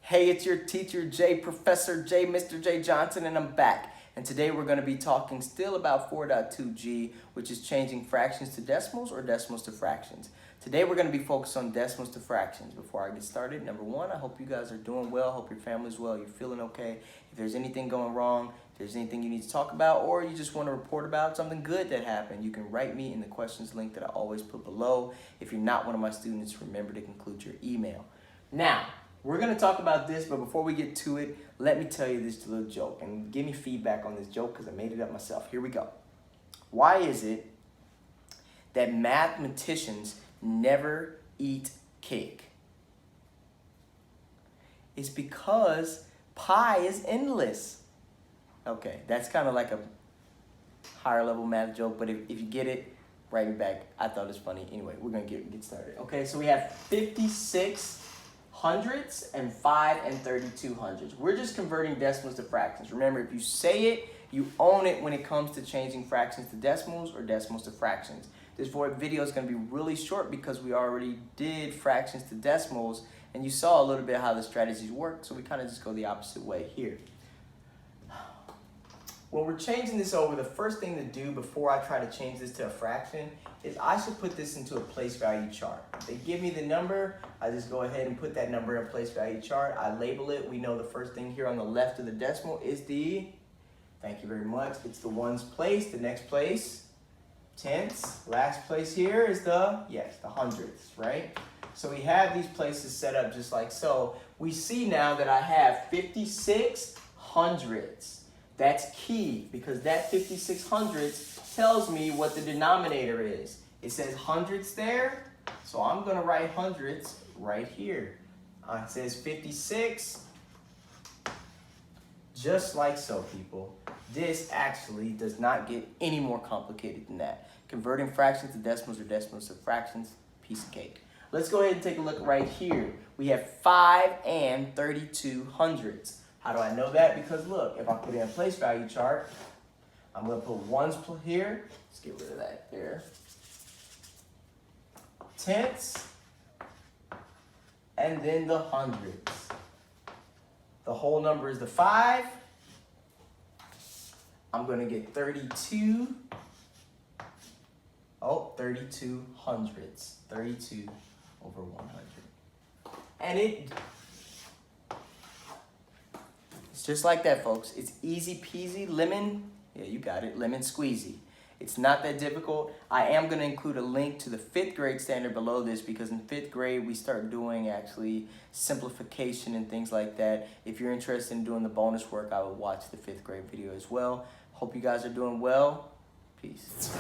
Hey, it's your teacher J, Professor J, Mr. J Johnson, and I'm back. And today we're going to be talking still about 4.2G, which is changing fractions to decimals or decimals to fractions. Today we're going to be focused on decimals to fractions. Before I get started, number one, I hope you guys are doing well. Hope your family's well. You're feeling okay. If there's anything going wrong, if there's anything you need to talk about, or you just want to report about something good that happened, you can write me in the questions link that I always put below. If you're not one of my students, remember to include your email. Now, we're going to talk about this, but before we get to it, let me tell you this little joke and give me feedback on this joke because I made it up myself. Here we go. Why is it that mathematicians never eat cake? It's because pi is endless. Okay, that's kind of like a higher level math joke, but if you get it, write me back. I thought it was funny. Anyway, we're going to get started. Okay, so we have 56 hundredths and 5 and 32 hundredths. We're just converting decimals to fractions. Remember, if you say it, you own it when it comes to changing fractions to decimals or decimals to fractions. This video is going to be really short because we already did fractions to decimals and you saw a little bit how the strategies work, so we kind of just go the opposite way here. When we're changing this over, the first thing to do before I try to change this to a fraction is I should put this into a place value chart. If they give me the number, I just go ahead and put that number in a place value chart. I label it. We know the first thing here on the left of the decimal is the, thank you very much, it's the ones place. The next place, tenths. Last place here is the, yes, the hundredths, right? So we have these places set up just like so. We see now that I have 56 hundredths. That's key because that 56 hundredths tells me what the denominator is. It says hundredths there, so I'm going to write hundredths right here. It says 56, just like so, people. This actually does not get any more complicated than that. Converting fractions to decimals or decimals to fractions, piece of cake. Let's go ahead and take a look right here. We have 5 and 32 hundredths. How do I know that? Because look, if I put in a place value chart, I'm going to put ones here. Let's get rid of that there. Tenths, and then the hundredths. The whole number is the 5. I'm going to get 32. Oh, 32 hundredths. 32 over 100. And it's just like that, folks. It's easy peasy, lemon, yeah, you got it, lemon squeezy. It's not that difficult. I am going to include a link to the 5th grade standard below this because in 5th grade we start doing actually simplification and things like that. If you're interested in doing the bonus work, I would watch the 5th grade video as well. Hope you guys are doing well. Peace.